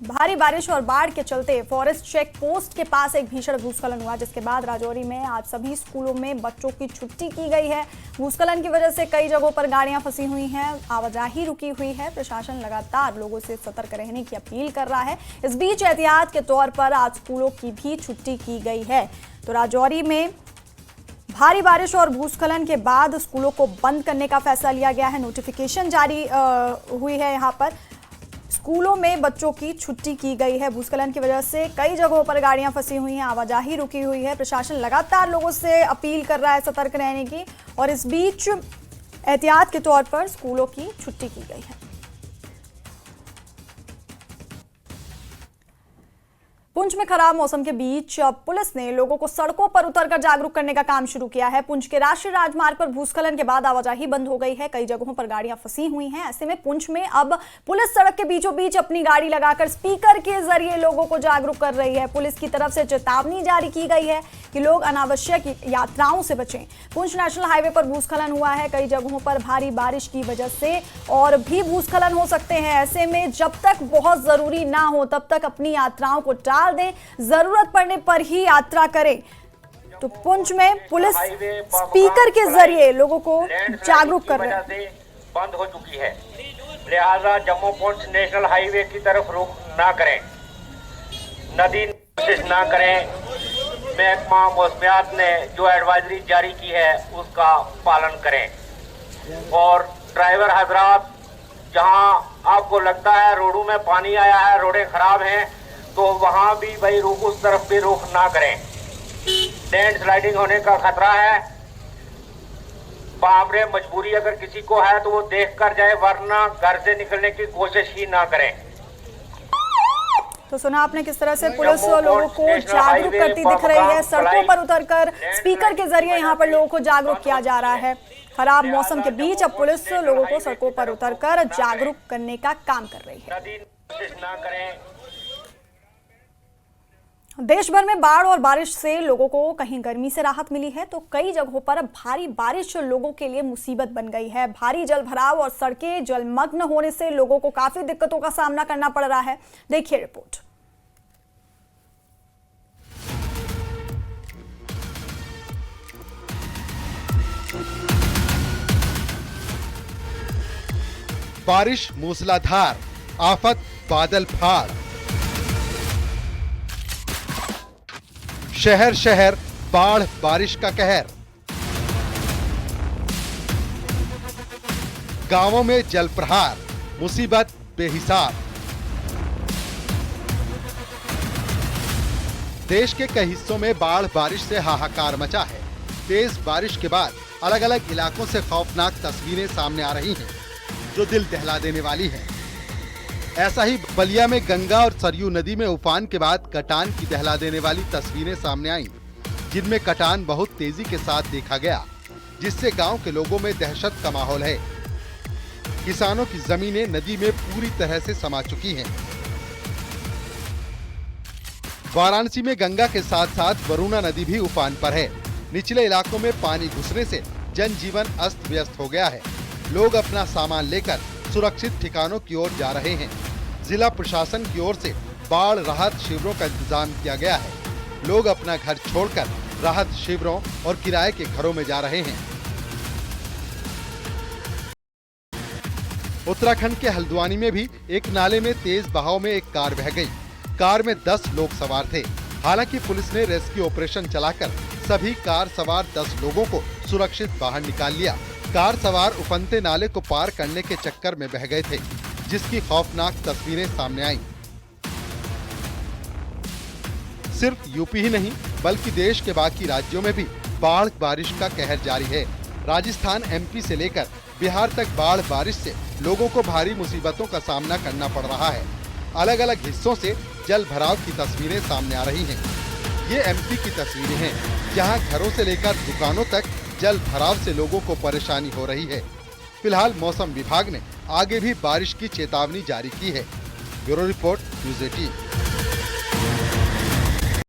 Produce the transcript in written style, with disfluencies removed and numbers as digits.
भारी बारिश और बाढ़ के चलते फॉरेस्ट चेक पोस्ट के पास एक भीषण भूस्खलन हुआ, जिसके बाद राजौरी में आज सभी स्कूलों में बच्चों की छुट्टी की गई है। भूस्खलन की वजह से कई जगहों पर गाड़ियां फंसी हुई हैं, आवाजाही रुकी हुई है। प्रशासन लगातार लोगों से सतर्क रहने की अपील कर रहा है। इस बीच एहतियात के तौर पर आज स्कूलों की भी छुट्टी की गई है। तो राजौरी में भारी बारिश और भूस्खलन के बाद स्कूलों को बंद करने का फैसला लिया गया है। नोटिफिकेशन जारी हुई है। यहाँ पर स्कूलों में बच्चों की छुट्टी की गई है। भूस्खलन की वजह से कई जगहों पर गाड़ियां फंसी हुई हैं, आवाजाही रुकी हुई है। प्रशासन लगातार लोगों से अपील कर रहा है सतर्क रहने की, और इस बीच एहतियात के तौर पर स्कूलों की छुट्टी की गई है। पुंछ में खराब मौसम के बीच पुलिस ने लोगों को सड़कों पर उतरकर जागरूक करने का काम शुरू किया है। पुंछ के राष्ट्रीय राजमार्ग पर भूस्खलन के बाद आवाजाही बंद हो गई है। कई जगहों पर गाड़ियां फंसी हुई हैं। ऐसे में पुंछ में अब पुलिस सड़क के बीचों बीच अपनी गाड़ी लगाकर स्पीकर के जरिए लोगों को जागरूक कर रही है। पुलिस की तरफ से चेतावनी जारी की गई है कि लोग अनावश्यक यात्राओं से बचें। पुंछ नेशनल हाईवे पर भूस्खलन हुआ है। कई जगहों पर भारी बारिश की वजह से और भी भूस्खलन हो सकते हैं। ऐसे में जब तक बहुत जरूरी ना हो तब तक अपनी यात्राओं को टाल दें, जरूरत पड़ने पर ही यात्रा करें। तो पुंछ में पुलिस स्पीकर के जरिए लोगों को जागरूक कर रही है। बंद हो चुकी है, लिहाजा जम्मू पुंछ नेशनल हाईवे की तरफ रुख ना करें, नदी कोशिश ना करें। महकमा मौसमियात ने जो एडवाइजरी जारी की है उसका पालन करें। और ड्राइवर हजरात, जहां आपको लगता है रोडों में पानी आया है, रोडें खराब हैं, तो वहां भी भाई रुख उस तरफ भी रुख ना करें। लैंड स्लाइडिंग होने का खतरा है। बामरे मजबूरी अगर किसी को है तो वो देख कर जाए, वरना घर से निकलने की कोशिश ही ना करें। तो सुना आपने किस तरह से पुलिस लोगों को जागरूक करती दिख रही है। सड़कों पर उतरकर स्पीकर के जरिए यहाँ पर लोगों को जागरूक किया जा रहा है। खराब मौसम के बीच अब पुलिस लोगों को सड़कों पर उतरकर जागरूक करने का काम कर रही है। देश भर में बाढ़ और बारिश से लोगों को कहीं गर्मी से राहत मिली है, तो कई जगहों पर भारी बारिश लोगों के लिए मुसीबत बन गई है। भारी जलभराव और सड़कें जलमग्न होने से लोगों को काफी दिक्कतों का सामना करना पड़ रहा है। देखिए रिपोर्ट। बारिश मूसलाधार, आफत बादल फाड़, शहर शहर बाढ़ बारिश का कहर, गांवों में जल प्रहार, मुसीबत बेहिसाब। देश के कई हिस्सों में बाढ़ बारिश से हाहाकार मचा है। तेज बारिश के बाद अलग अलग इलाकों से खौफनाक तस्वीरें सामने आ रही हैं, जो दिल दहला देने वाली हैं। ऐसा ही बलिया में गंगा और सरयू नदी में उफान के बाद कटान की दहला देने वाली तस्वीरें सामने आईं, जिनमें कटान बहुत तेजी के साथ देखा गया, जिससे गांव के लोगों में दहशत का माहौल है। किसानों की जमीनें नदी में पूरी तरह से समा चुकी हैं। वाराणसी में गंगा के साथ साथ वरुणा नदी भी उफान पर है। निचले इलाकों में पानी घुसने से जनजीवन अस्त व्यस्त हो गया है। लोग अपना सामान लेकर सुरक्षित ठिकानों की ओर जा रहे हैं। जिला प्रशासन की ओर से बाढ़ राहत शिविरों का इंतजाम किया गया है। लोग अपना घर छोड़कर राहत शिविरों और किराए के घरों में जा रहे हैं। उत्तराखंड के हल्द्वानी में भी एक नाले में तेज बहाव में एक कार बह गई। कार में 10 लोग सवार थे। हालांकि पुलिस ने रेस्क्यू ऑपरेशन चलाकर सभी कार सवार 10 लोगों को सुरक्षित बाहर निकाल लिया। कार सवार उफनते नाले को पार करने के चक्कर में बह गए थे, जिसकी खौफनाक तस्वीरें सामने आईं। सिर्फ यूपी ही नहीं बल्कि देश के बाकी राज्यों में भी बाढ़ बारिश का कहर जारी है। राजस्थान, एमपी से लेकर बिहार तक बाढ़ बारिश से लोगों को भारी मुसीबतों का सामना करना पड़ रहा है। अलग अलग हिस्सों से जल भराव की तस्वीरें सामने आ रही हैं। ये एमपी की तस्वीरें हैं, जहां घरों से लेकर दुकानों तक जल भराव से लोगों को परेशानी हो रही है। फिलहाल मौसम विभाग ने आगे भी बारिश की चेतावनी जारी की है। Bureau report, news 18।